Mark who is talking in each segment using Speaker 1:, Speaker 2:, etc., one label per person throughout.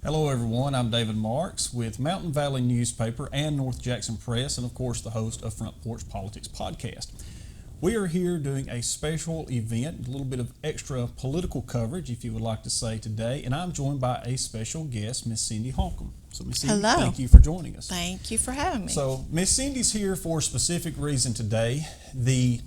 Speaker 1: Hello, everyone. I'm David Marks with Mountain Valley Newspaper and North Jackson Press, and of course, the host of Front Porch Politics Podcast. We are here doing a special event, a little bit of extra political coverage, if you would like to say, today, and I'm joined by a special guest, Miss Cindy Holcomb. So, Miss Cindy,
Speaker 2: Hello.
Speaker 1: Thank you for joining us.
Speaker 2: Thank you for having me.
Speaker 1: So, Miss Cindy's here for a specific reason today. The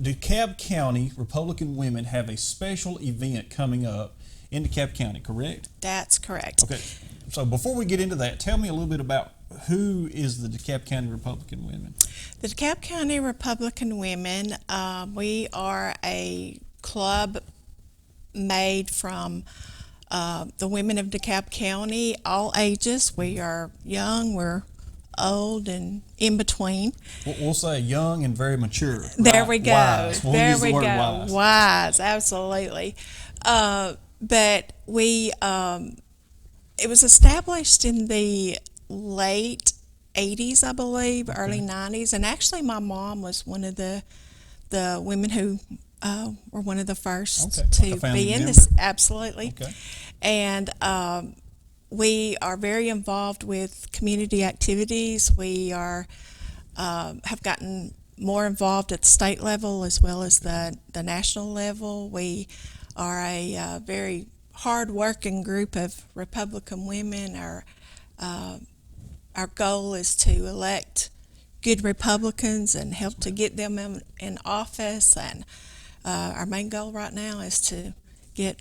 Speaker 1: DeKalb County Republican Women have a special event coming up in DeKalb County, correct?
Speaker 2: That's correct.
Speaker 1: Okay. So before we get into that, tell me a little bit about who is the DeKalb County Republican Women.
Speaker 2: The DeKalb County Republican Women, we are a club made from the women of DeKalb County, all ages. We are young, we're old, and in between.
Speaker 1: We'll say young and very mature.
Speaker 2: There
Speaker 1: right?
Speaker 2: we go.
Speaker 1: Wise. We'll
Speaker 2: there
Speaker 1: use the
Speaker 2: we
Speaker 1: word
Speaker 2: go. Wise, absolutely. But we, it was established in the late 80s, I believe, early 90s. And actually, my mom was one of the women who were one of the first to be in this. Absolutely.
Speaker 1: Okay.
Speaker 2: And we are very involved with community activities. We are have gotten more involved at the state level as well as the national level. We are a very hard-working group of Republican women. Our goal is to elect good Republicans and help to get them in office. And our main goal right now is to get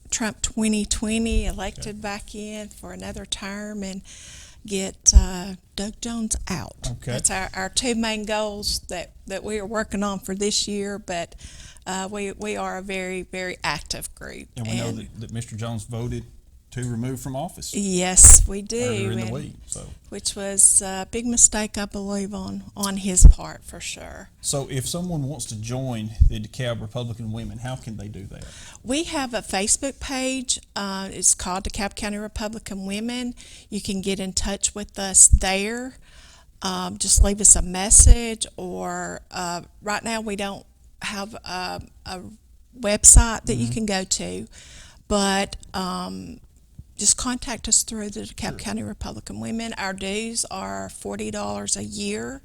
Speaker 2: Trump 2020 elected back in for another term and get Doug Jones out.
Speaker 1: Okay.
Speaker 2: That's our two main goals that we are working on for this year, but we are a very, very active group.
Speaker 1: And we know that Mr. Jones voted to remove from office.
Speaker 2: Yes, we do.
Speaker 1: Earlier in the week.
Speaker 2: Which was a big mistake, I believe, on his part, for sure.
Speaker 1: So if someone wants to join the DeKalb Republican Women, how can they do that?
Speaker 2: We have a Facebook page. It's called DeKalb County Republican Women. You can get in touch with us there. Just leave us a message, or right now we don't have a website that you can go to, but just contact us through the DeKalb County Republican Women. Our dues are $40 a year,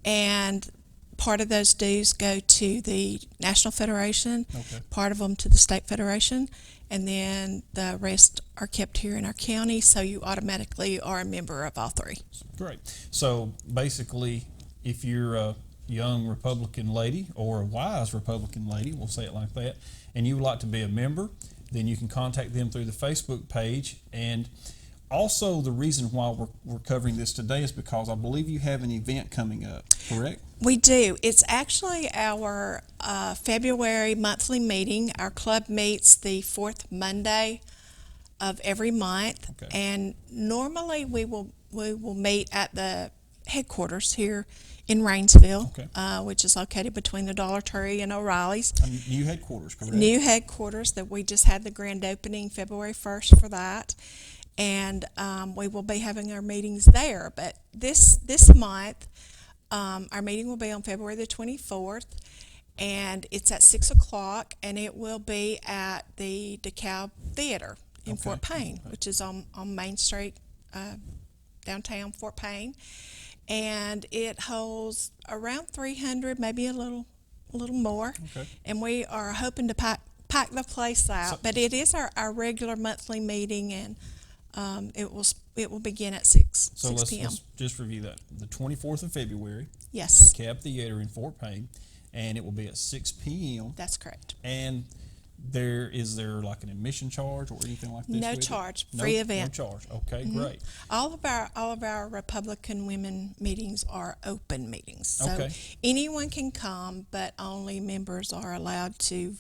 Speaker 2: and part of those dues go to the National Federation, part of them to the State Federation, and then the rest are kept here in our county, so you automatically are a member of all three.
Speaker 1: Great. So basically, if you're a young Republican lady or a wise Republican lady, we'll say it like that, and you would like to be a member, then you can contact them through the Facebook page. And also the reason why we're covering this today is because I believe you have an event coming up, correct?
Speaker 2: We do. It's actually our February monthly meeting. Our club meets the fourth Monday of every month, and normally we will meet at the headquarters here in Rainsville, which is located between the Dollar Tree and O'Reilly's.
Speaker 1: A new headquarters, correct?
Speaker 2: New headquarters that we just had the grand opening February 1st for that. And we will be having our meetings there. But this month, our meeting will be on February the 24th, and it's at 6 o'clock, and it will be at the Dekalb Theatre in Fort Payne, which is on Main Street, downtown Fort Payne. And it holds around 300, maybe a little more. And we are hoping to pack the place out. But it is our regular monthly meeting, and it will begin at 6 p.m.
Speaker 1: Let's just review that. The 24th of February.
Speaker 2: Yes.
Speaker 1: Dekalb Theatre in Fort Payne, and it will be at 6 p.m.
Speaker 2: That's correct.
Speaker 1: And is there like an admission charge or anything like this?
Speaker 2: No charge, free event.
Speaker 1: No charge. Okay, great.
Speaker 2: All of our Republican women meetings are open meetings, so anyone can come, but only members are allowed to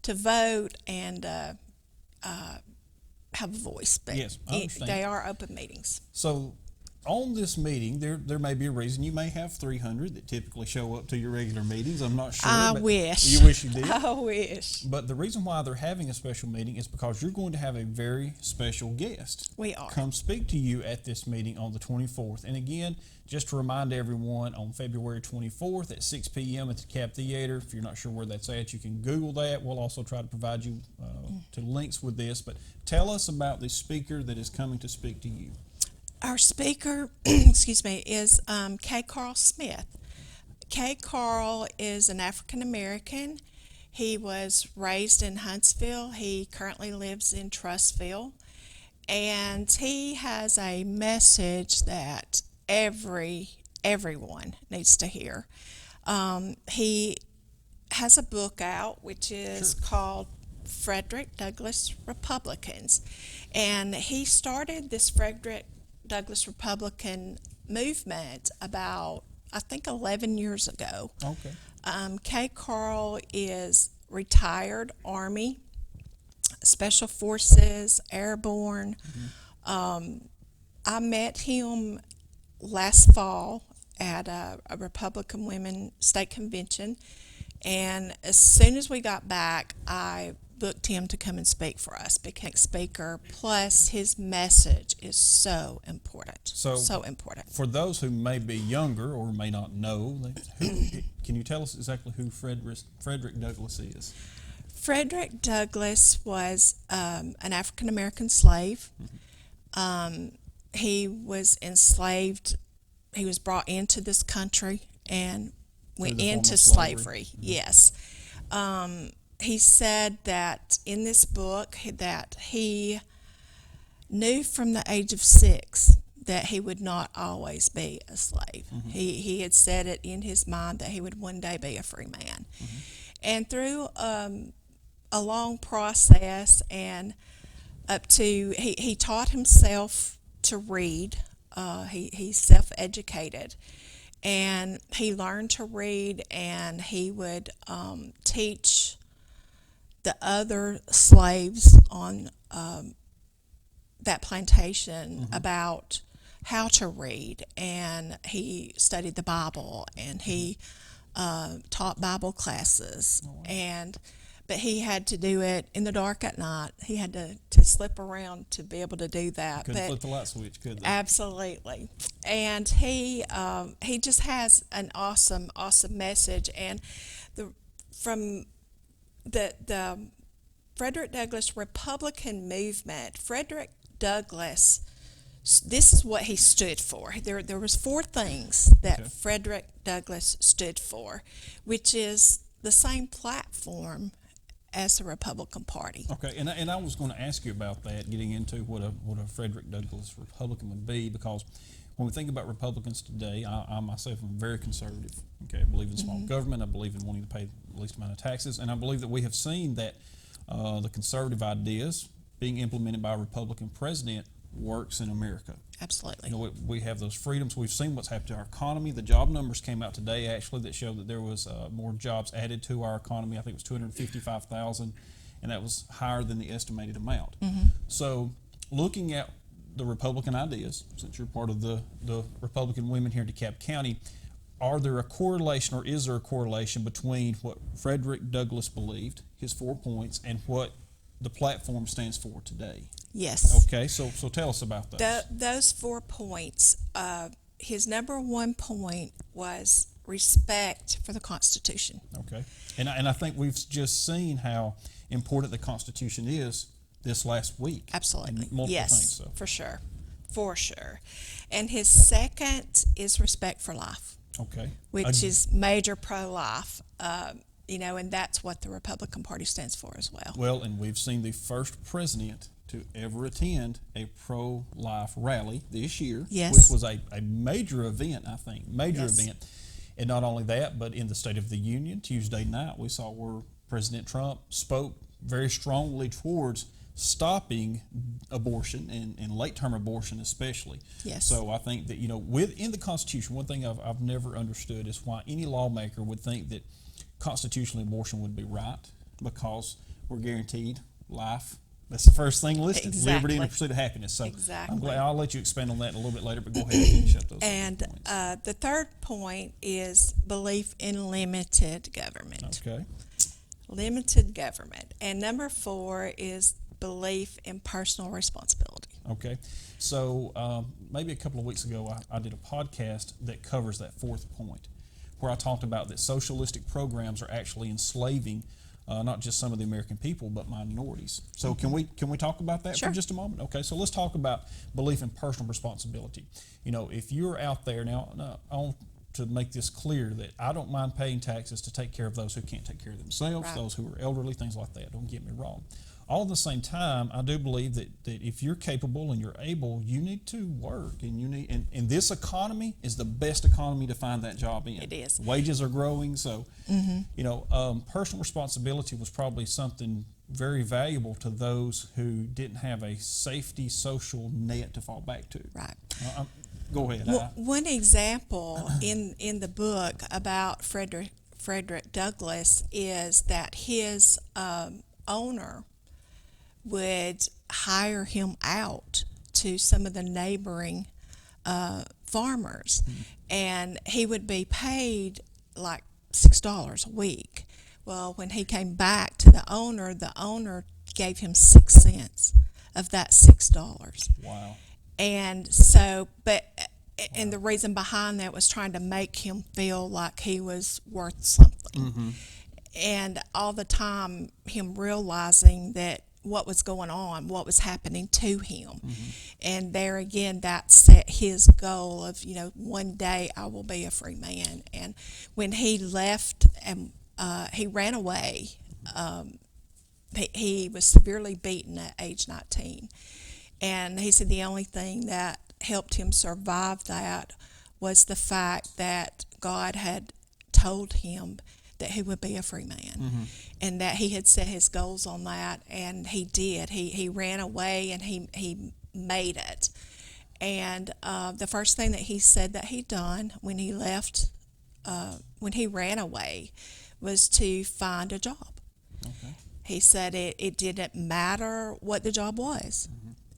Speaker 2: vote and have a voice. But
Speaker 1: yes, I understand.
Speaker 2: they are open meetings.
Speaker 1: So on this meeting, there may be a reason you may have 300 that typically show up to your regular meetings. I'm not sure.
Speaker 2: I
Speaker 1: but
Speaker 2: wish.
Speaker 1: You wish you did.
Speaker 2: I wish.
Speaker 1: But the reason why they're having a special meeting is because you're going to have a very special guest.
Speaker 2: We are.
Speaker 1: Come speak to you at this meeting on the 24th. And again, just to remind everyone, on February 24th at 6 p.m. at the DeKalb Theatre. If you're not sure where that's at, you can Google that. We'll also try to provide you to links with this. But tell us about the speaker that is coming to speak to you.
Speaker 2: Our speaker, excuse me, is K. Carl Smith. K. Carl is an African American. He was raised in Huntsville. He currently lives in Trussville. And he has a message that everyone needs to hear. He has a book out which is called Frederick Douglass Republicans. And he started this Frederick Douglass Republican movement about, I think, 11 years ago.
Speaker 1: Okay.
Speaker 2: K. Carl is retired Army, Special Forces, Airborne. I met him last fall at a Republican Women state convention, and as soon as we got back, I booked him to come and speak for us, became speaker, plus his message is so important. So important.
Speaker 1: For those who may be younger or may not know, can you tell us exactly who Frederick Douglass is?
Speaker 2: Frederick Douglass was an African American slave. He was enslaved. He was brought into this country and went into slavery. Yes. He said that in this book that he knew from the age of 6 that he would not always be a slave. He had said it in his mind that he would one day be a free man. And through a long process and up to, he taught himself to read. He's self-educated. And he learned to read, and he would teach the other slaves on that plantation about how to read. And he studied the Bible, and he taught Bible classes. But he had to do it in the dark at night. He had to slip around to be able to do that.
Speaker 1: Couldn't flip the light switch, could they?
Speaker 2: Absolutely. And he just has an awesome message. And from the Frederick Douglass Republican movement, Frederick Douglass, this is what he stood for. There was 4 things that Frederick Douglass stood for, which is the same platform as the Republican Party.
Speaker 1: Okay, and I was going to ask you about that, getting into what a Frederick Douglass Republican would be, because when we think about Republicans today, I myself am very conservative. Okay, I believe in small government. I believe in wanting to pay the least amount of taxes, and I believe that we have seen that the conservative ideas being implemented by a Republican president works in America.
Speaker 2: Absolutely.
Speaker 1: You know, we have those freedoms. We've seen what's happened to our economy. The job numbers came out today, actually, that showed that there was more jobs added to our economy. I think it was 255,000, and that was higher than the estimated amount. So looking at the Republican ideas, since you're part of the Republican Women here in DeKalb County, are there a correlation, or is there a correlation between what Frederick Douglass believed, his 4 points, and what the platform stands for today?
Speaker 2: Yes.
Speaker 1: Okay, so tell us about those.
Speaker 2: Those 4 points, his number 1 point was respect for the Constitution.
Speaker 1: Okay, and I think we've just seen how important the Constitution is this last week.
Speaker 2: Absolutely.
Speaker 1: And multiple
Speaker 2: yes,
Speaker 1: things, so.
Speaker 2: For sure. And his second is respect for life.
Speaker 1: Okay.
Speaker 2: Which is major pro-life. And that's what the Republican Party stands for as well.
Speaker 1: Well, and we've seen the first president to ever attend a pro-life rally this year, which was a major event, I think, event. And not only that, but in the State of the Union, Tuesday night, we saw where President Trump spoke very strongly towards stopping abortion and late-term abortion especially.
Speaker 2: Yes.
Speaker 1: So I think that, within the Constitution, one thing I've never understood is why any lawmaker would think that constitutional abortion would be right, because we're guaranteed life, liberty, and That's the first thing listed,
Speaker 2: Exactly.
Speaker 1: liberty and the pursuit of happiness. So
Speaker 2: Exactly.
Speaker 1: I'm glad, I'll let you expand on that a little bit later, but go ahead and finish up those
Speaker 2: And
Speaker 1: points.
Speaker 2: the third point is belief in limited government.
Speaker 1: Okay.
Speaker 2: Limited government. And number 4 is belief in personal responsibility.
Speaker 1: Okay. So maybe a couple of weeks ago, I did a podcast that covers that fourth point, where I talked about that socialistic programs are actually enslaving not just some of the American people, but minorities. So can we talk about that
Speaker 2: Sure.
Speaker 1: for just a moment? Okay, so let's talk about belief in personal responsibility. You know, if you're out there now, I want to make this clear that I don't mind paying taxes to take care of those who can't take care of themselves,
Speaker 2: Right.
Speaker 1: those who are elderly, things like that. Don't get me wrong. All at the same time, I do believe that if you're capable and you're able, you need to work, and you need, and this economy is the best economy to find that job in.
Speaker 2: It is.
Speaker 1: Wages are growing, so you know, personal responsibility was probably something very valuable to those who didn't have a safety social net to fall back to.
Speaker 2: Right.
Speaker 1: Go ahead.
Speaker 2: One example in the book about Frederick Douglass is that his owner would hire him out to some of the neighboring farmers, and he would be paid like $6 a week. Well, when he came back to the owner gave him 6 cents of that $6.
Speaker 1: Wow.
Speaker 2: And so, and the reason behind that was trying to make him feel like he was worth something. And all the time, him realizing that what was going on, what was happening to him. And there again, that set his goal of, you know, one day I will be a free man. And when he left and he ran away, he was severely beaten at age 19. And he said the only thing that helped him survive that was the fact that God had told him that he would be a free man, and that he had set his goals on that, and he did. He ran away, and he made it. And the first thing that he said that he'd done when he left, when he ran away, was to find a job.
Speaker 1: Okay.
Speaker 2: He said it didn't matter what the job was.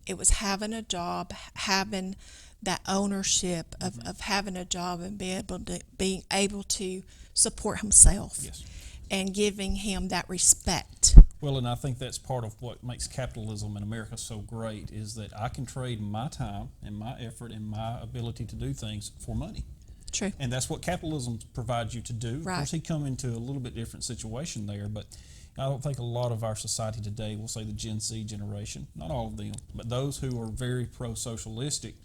Speaker 2: It was having a job, having that ownership of having a job and being able to support himself.
Speaker 1: Yes.
Speaker 2: And giving him that respect.
Speaker 1: Well, and I think that's part of what makes capitalism in America so great, is that I can trade my time and my effort and my ability to do things for money.
Speaker 2: True.
Speaker 1: And that's what capitalism provides you to do.
Speaker 2: Right.
Speaker 1: Of course, he come into a little bit different situation there, but I don't think a lot of our society today, we'll say the Gen Z generation, not all of them, but those who are very pro-socialistic,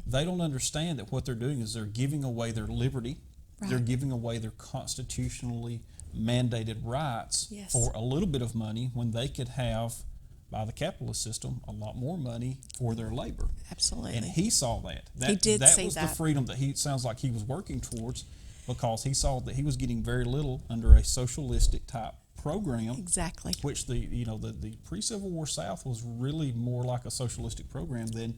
Speaker 1: they don't understand that what they're doing is they're giving away their liberty.
Speaker 2: Right.
Speaker 1: They're giving away their constitutionally mandated rights
Speaker 2: Yes.
Speaker 1: for a little bit of money, when they could have, by the capitalist system, a lot more money for their labor.
Speaker 2: Absolutely.
Speaker 1: And he saw that.
Speaker 2: He did
Speaker 1: that
Speaker 2: see
Speaker 1: was
Speaker 2: that.
Speaker 1: the freedom that he sounds like he was working towards, because he saw that he was getting very little under a socialistic type program.
Speaker 2: Exactly.
Speaker 1: Which the pre-Civil War South was really more like a socialistic program than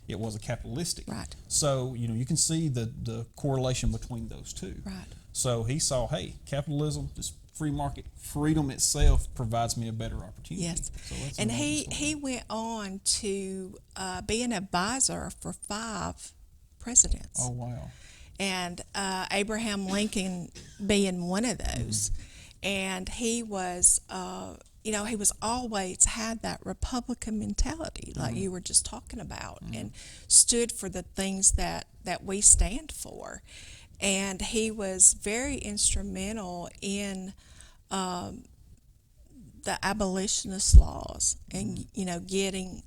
Speaker 1: it was a capitalistic.
Speaker 2: Right.
Speaker 1: So, you can see the correlation between those two.
Speaker 2: Right.
Speaker 1: So he saw, hey, capitalism, this free market, freedom itself provides me a better opportunity.
Speaker 2: Yes.
Speaker 1: So that's
Speaker 2: And
Speaker 1: another
Speaker 2: he
Speaker 1: story.
Speaker 2: went on to be an advisor for 5 presidents.
Speaker 1: Oh, wow.
Speaker 2: And Abraham Lincoln being one of those. And he was, he was always had that Republican mentality, like you were just talking about, and stood for the things that we stand for. And he was very instrumental in the abolitionist laws and, getting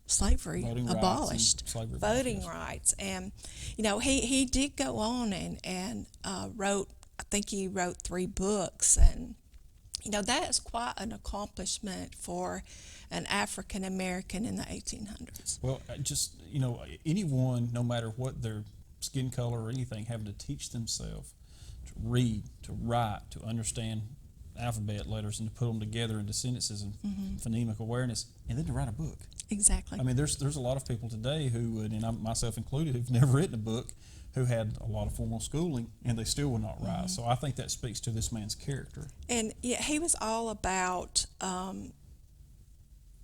Speaker 2: slavery
Speaker 1: Voting rights and
Speaker 2: abolished,
Speaker 1: slavery
Speaker 2: voting
Speaker 1: abolished.
Speaker 2: rights. And, he did go on and wrote, I think he wrote 3 books, and that is quite an accomplishment for an African American in the 1800s.
Speaker 1: Well, just, anyone, no matter what their skin color or anything, having to teach themselves to read, to write, to understand alphabet letters, and to put them together into sentences and phonemic awareness, and then to write a book.
Speaker 2: Exactly.
Speaker 1: I mean, there's a lot of people today who would, and I, myself included, who've never written a book, who had a lot of formal schooling, and they still would not write. So I think that speaks to this man's character.
Speaker 2: And yeah, he was all about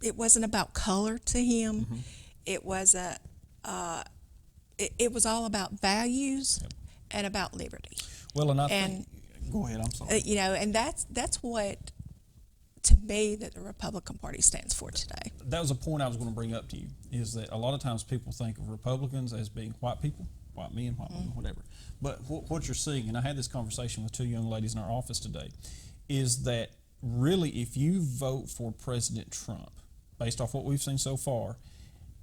Speaker 2: it wasn't about color to him.
Speaker 1: Mm-hmm.
Speaker 2: It was it was all about values
Speaker 1: Yep.
Speaker 2: and about liberty.
Speaker 1: Well, and I
Speaker 2: And
Speaker 1: think, go ahead, I'm sorry.
Speaker 2: you know, and that's what, to me, that the Republican Party stands for today.
Speaker 1: That was a point I was going to bring up to you, is that a lot of times people think of Republicans as being white people, white men, white women, whatever. But what you're seeing, and I had this conversation with two young ladies in our office today, is that really if you vote for President Trump, based off what we've seen so far,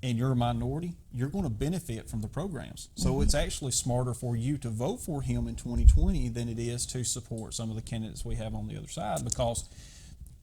Speaker 1: and you're a minority, you're going to benefit from the programs. So it's actually smarter for you to vote for him in 2020 than it is to support some of the candidates we have on the other side, because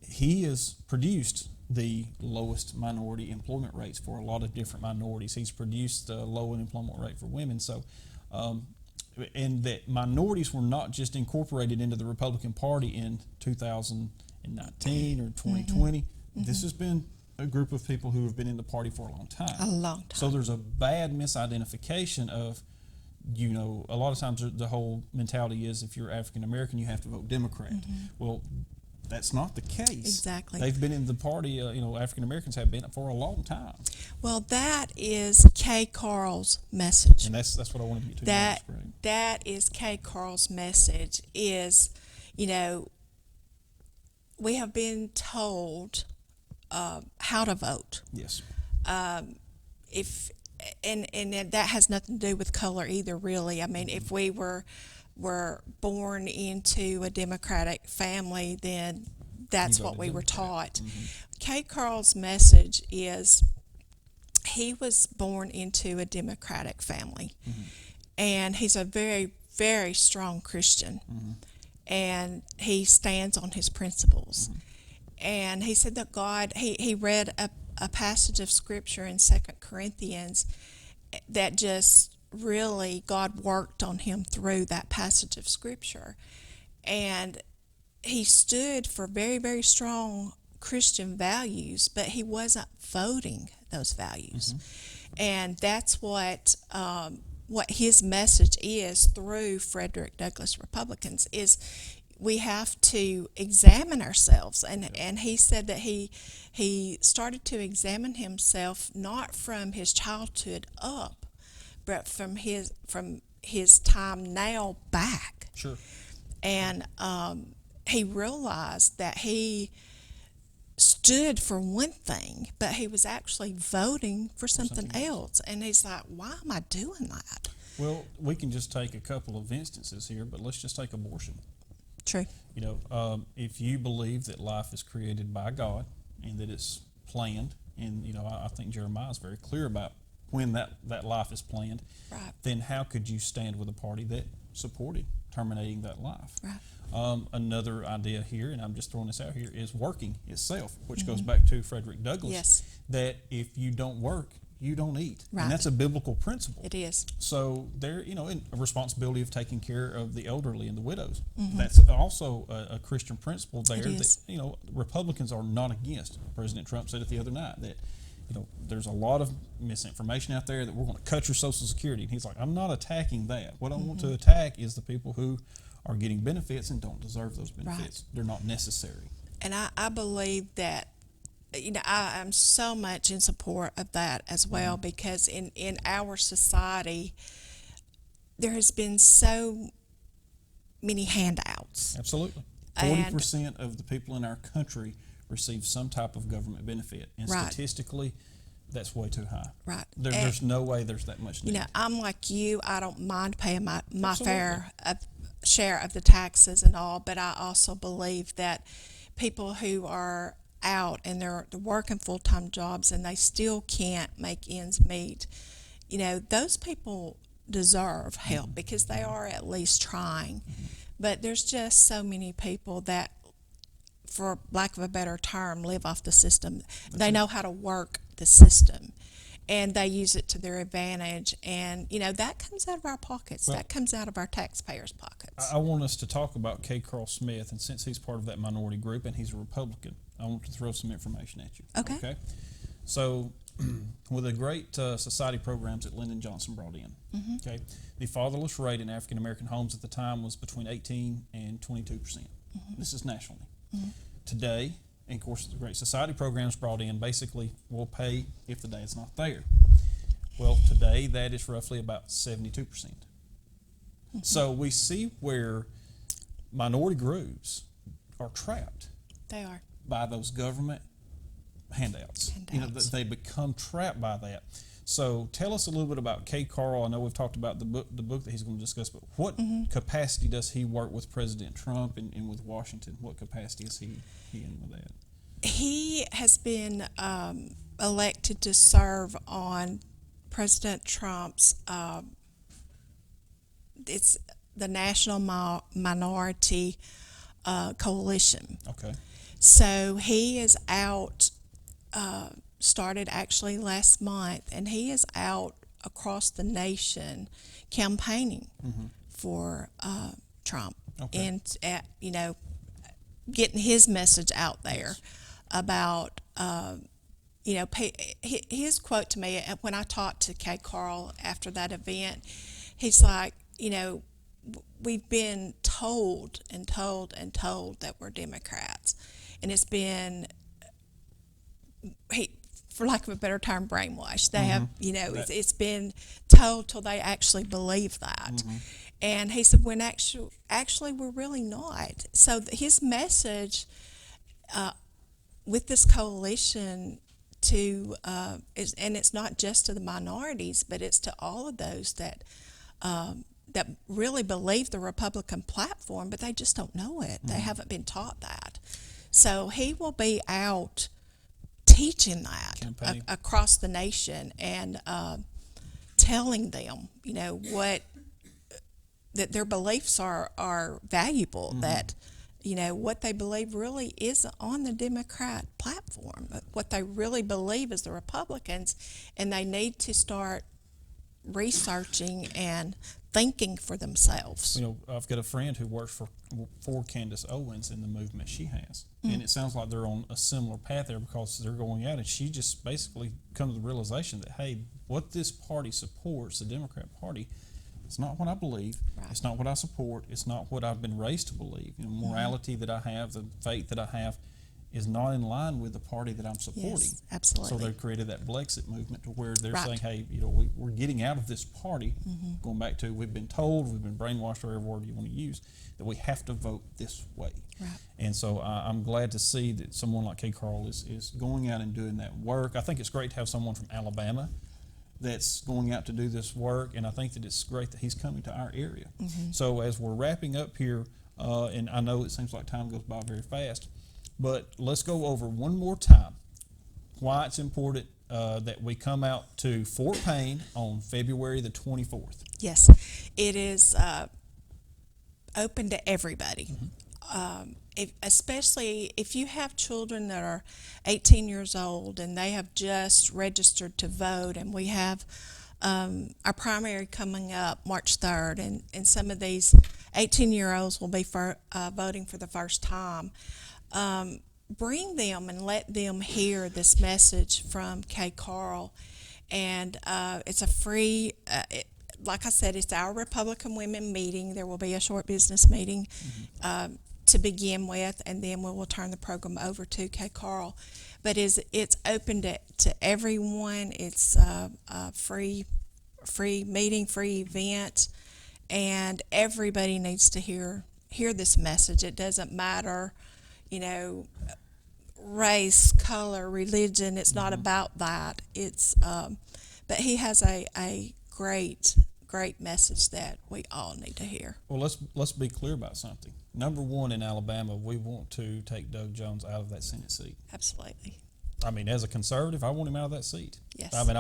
Speaker 1: he has produced the lowest minority employment rates for a lot of different minorities. He's produced a low unemployment rate for women. So, and that minorities were not just incorporated into the Republican Party in 2019 or 2020. This has been a group of people who have been in the party for a long time.
Speaker 2: A long time.
Speaker 1: So there's a bad misidentification of, you know, a lot of times the whole mentality is if you're African American, you have to vote Democrat. Well, that's not the case.
Speaker 2: Exactly.
Speaker 1: They've been in the party, you know, African Americans have been for a long time.
Speaker 2: Well, that is Kay Carl's message.
Speaker 1: And that's what I wanted to get to.
Speaker 2: That is Kay Carl's message is, you know, we have been told how to vote.
Speaker 1: Yes.
Speaker 2: If and that has nothing to do with color either, really. I mean, if we were born into a Democratic family, then that's what we were taught. Kay Carl's message is he was born into a Democratic family, and he's a very, very strong Christian, and he stands on his principles. And he said that God, he read a passage of Scripture in 2 Corinthians that just really, God worked on him through that passage of Scripture. And he stood for very, very strong Christian values, but he wasn't voting those values. And that's what his message is through Frederick Douglass Republicans is we have to examine ourselves. And he said that he started to examine himself not from his childhood up, but from his time now back.
Speaker 1: Sure.
Speaker 2: And he realized that he stood for one thing, but he was actually voting for something else. And he's like, why am I doing that?
Speaker 1: Well, we can just take a couple of instances here, but let's just take abortion.
Speaker 2: True.
Speaker 1: You know, if you believe that life is created by God and that it's planned, and, you know, I think Jeremiah is very clear about when that life is planned,
Speaker 2: Right.
Speaker 1: then how could you stand with a party that supported terminating that life?
Speaker 2: Right.
Speaker 1: Another idea here, and I'm just throwing this out here, is working itself, which goes back to Frederick Douglass,
Speaker 2: Yes.
Speaker 1: that if you don't work, you don't eat.
Speaker 2: Right.
Speaker 1: And that's a biblical principle.
Speaker 2: It is.
Speaker 1: So there, you know, a responsibility of taking care of the elderly and the widows. That's also a Christian principle there.
Speaker 2: It is.
Speaker 1: That, you know, Republicans are not against. President Trump said it the other night that, you know, there's a lot of misinformation out there that we're going to cut your Social Security. And he's like, I'm not attacking that. What I want to attack is the people who are getting benefits and don't deserve those benefits. They're not necessary.
Speaker 2: And I believe that, you know, I'm so much in support of that as well, because in our society, there has been so many handouts.
Speaker 1: Absolutely.
Speaker 2: And
Speaker 1: 40% of the people in our country receive some type of government benefit. And
Speaker 2: Right.
Speaker 1: statistically, that's way too high.
Speaker 2: Right.
Speaker 1: There's no way there's that much need.
Speaker 2: You know, I'm like you. I don't mind paying my
Speaker 1: Absolutely.
Speaker 2: fair share of the taxes and all, but I also believe that people who are out and they're working full-time jobs and they still can't make ends meet, you know, those people deserve help because they are at least trying. But there's just so many people that, for lack of a better term, live off the system. They know how to work the system, and they use it to their advantage. And, you know, that comes out of our pockets.
Speaker 1: Well,
Speaker 2: that comes out of our taxpayers' pockets.
Speaker 1: I want us to talk about K. Carl Smith, and since he's part of that minority group and he's a Republican, I want to throw some information at you.
Speaker 2: Okay.
Speaker 1: So, with the great society programs that Lyndon Johnson brought in, okay, the fatherless rate in African American homes at the time was between 18 and 22%. This is nationally. Today, And of course, the Great Society program's brought in. Basically, we'll pay if the dad's not there. Well, today that is roughly about 72%. So we see where minority groups are trapped.
Speaker 2: They are.
Speaker 1: By those government handouts. You know, they become trapped by that. So tell us a little bit about Kay Carl. I know we've talked about the book that he's going to discuss, but what capacity does he work with President Trump and with Washington? What capacity is he in with that?
Speaker 2: He has been elected to serve on President Trump's, it's the National Minority Coalition.
Speaker 1: Okay.
Speaker 2: So he is out, started actually last month, and he is out across the nation campaigning for Trump.
Speaker 1: Okay.
Speaker 2: And, you know, getting his message out there about, you know, his quote to me when I talked to Kay Carl after that event, he's like, you know, we've been told and told and told that we're Democrats. And it's been, for lack of a better term, brainwashed. They have, you know, it's been told till they actually believe that. And he said, when actually we're really not. So his message with this coalition to, and it's not just to the minorities, but it's to all of those that that really believe the Republican platform, but they just don't know it. They haven't been taught that. So he will be out teaching that across the nation and telling them, you know, that their beliefs are valuable, that, you know, what they believe really is on the Democrat platform. What they really believe is the Republicans, and they need to start researching and thinking for themselves.
Speaker 1: You know, I've got a friend who works for Candace Owens in the movement she has, and it sounds like they're on a similar path there because they're going out, and she just basically comes to the realization that, hey, what this party supports, the Democrat Party, it's not what I believe. Right. It's not what I support. It's not what I've been raised to believe. You know, morality that I have, the faith that I have, is not in line with the party that I'm supporting.
Speaker 2: Yes, absolutely.
Speaker 1: So they've created that Blexit movement to where they're saying, hey, you know, we're getting out of this party, going back to we've been told, we've been brainwashed, or whatever word you want to use, that we have to vote this way.
Speaker 2: Right.
Speaker 1: And so I'm glad to see that someone like Kay Carl is going out and doing that work. I think it's great to have someone from Alabama that's going out to do this work, and I think that it's great that he's coming to our area. So as we're wrapping up here, and I know it seems like time goes by very fast, but let's go over one more time why it's important that we come out to Fort Payne on February the 24th.
Speaker 2: Yes, it is open to everybody. Especially if you have children that are 18 years old and they have just registered to vote, and we have our primary coming up March 3rd, and some of these 18-year-olds will be voting for the first time. Bring them and let them hear this message from Kay Carl, and it's a free, like I said, it's our Republican Women meeting. There will be a short business meeting to begin with, and then we will turn the program over to Kay Carl. But it's open to everyone. It's a free meeting, free event, and everybody needs to hear this message. It doesn't matter, you know, race, color, religion. It's not about that. It's but he has a great message that we all need to hear.
Speaker 1: Well, let's be clear about something. Number one, in Alabama, we want to take Doug Jones out of that Senate seat.
Speaker 2: Absolutely.
Speaker 1: I mean, as a conservative, I want him out of that seat.
Speaker 2: Yes.
Speaker 1: I mean,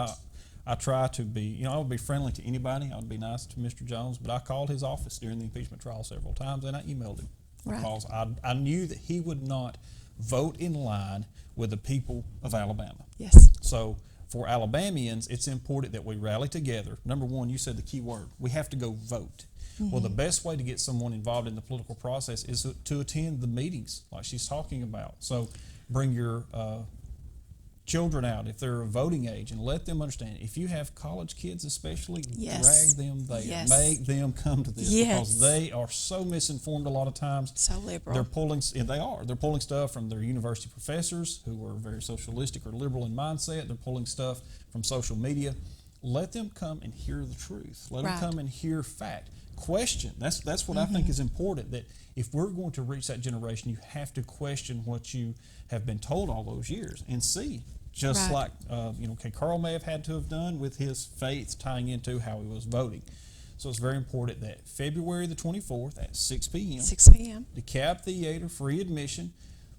Speaker 1: I try to be, you know, I would be friendly to anybody. I would be nice to Mr. Jones, but I called his office during the impeachment trial several times, and I emailed him because I knew that he would not vote in line with the people of Alabama.
Speaker 2: Yes.
Speaker 1: So for Alabamians, it's important that we rally together. Number one, you said the key word. We have to go vote. Well, the best way to get someone involved in the political process is to attend the meetings like she's talking about. So bring your children out if they're of voting age, and let them understand. If you have college kids especially,
Speaker 2: Yes.
Speaker 1: drag them there.
Speaker 2: Yes.
Speaker 1: Make them come to this because they are so misinformed a lot of times.
Speaker 2: So liberal.
Speaker 1: They're pulling, and they're pulling stuff from their university professors who are very socialistic or liberal in mindset. They're pulling stuff from social media. Let them come and hear the truth. Let them come and hear fact. Question. That's what I think is important, that if we're going to reach that generation, you have to question what you have been told all those years and see, just like Carl may have had to have done with his faith tying into how he was voting. So it's very important that February the 24th at 6 p.m.
Speaker 2: 6 p.m.
Speaker 1: DeKalb Theatre, free admission.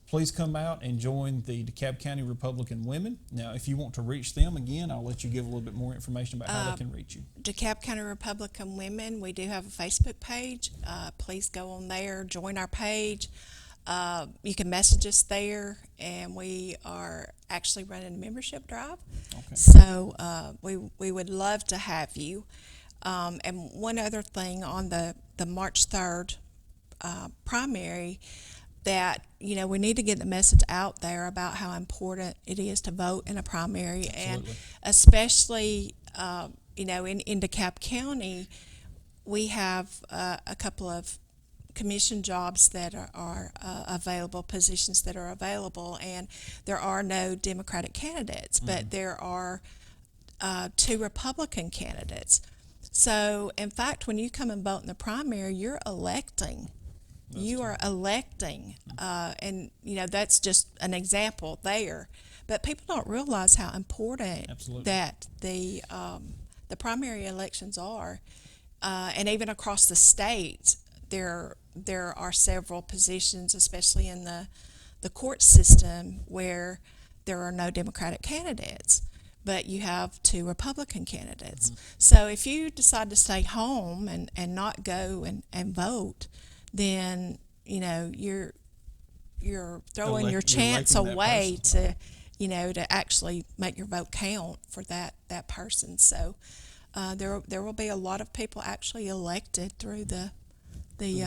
Speaker 1: Please come out and join the DeKalb County Republican Women. Now, if you want to reach them, again, I'll let you give a little bit more information about how they can reach you.
Speaker 2: DeKalb County Republican Women, we do have a Facebook page. Please go on there, join our page. You can message us there, and we are actually running a membership drive. Okay. So we would love to have you. And one other thing on the March 3rd primary, that we need to get the message out there about how important it is to vote in a primary. Absolutely. And especially in DeKalb County, we have a couple of commission jobs that are available, positions that are available, and there are no Democratic candidates, but there are 2 Republican candidates. So in fact, when you come and vote in the primary, you're electing. You are electing, and that's just an example there. But people don't realize how important that the primary elections are, and even across the state, there are several positions, especially in the court system, where there are no Democratic candidates, but you have 2 Republican candidates. So if you decide to stay home and not go and vote, then you're throwing your chance away to actually make your vote count for that person. So there will be a lot of people actually elected through the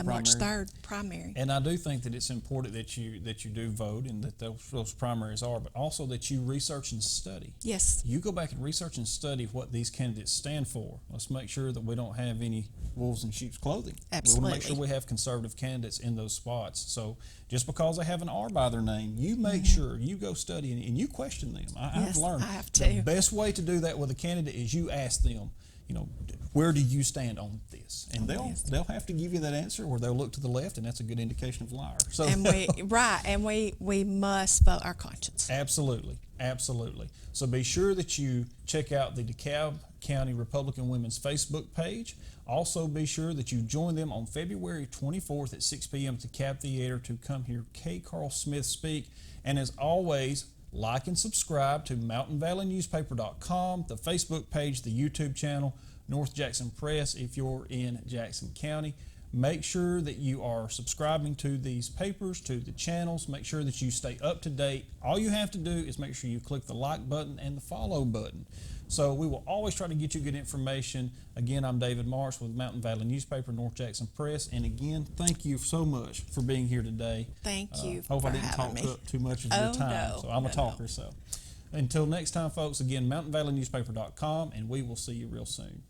Speaker 2: March 3rd primary.
Speaker 1: And I do think that it's important that you do vote, and that those primaries are, but also that you research and study.
Speaker 2: Yes.
Speaker 1: You go back and research and study what these candidates stand for. Let's make sure that we don't have any wolves in sheep's clothing.
Speaker 2: Absolutely.
Speaker 1: We want to make sure we have conservative candidates in those spots. So just because they have an R by their name, you make sure you go study and you question them. I've learned
Speaker 2: I have to.
Speaker 1: The best way to do that with a candidate is you ask them, where do you stand on this? And they'll have to give you that answer, or they'll look to the left, and that's a good indication of liar. So
Speaker 2: and we must vote our conscience.
Speaker 1: Absolutely. So be sure that you check out the DeKalb County Republican Women's Facebook page. Also be sure that you join them on February 24th at 6 p.m. at the DeKalb Theatre to come hear K. Carl Smith speak. And as always, like and subscribe to mountainvalleynewspaper.com, the Facebook page, the YouTube channel, North Jackson Press if you're in Jackson County. Make sure that you are subscribing to these papers, to the channels. Make sure that you stay up to date. All you have to do is make sure you click the like button and the follow button. So we will always try to get you good information. Again, I'm David Marsh with Mountain Valley Newspaper, North Jackson Press. And again, thank you so much for being here today.
Speaker 2: Thank you
Speaker 1: Hope
Speaker 2: for
Speaker 1: I didn't talk
Speaker 2: having me.
Speaker 1: up too much of your time.
Speaker 2: No,
Speaker 1: so I'm a talker. So until next time, folks, again, mountainvalleynewspaper.com, and we will see you real soon.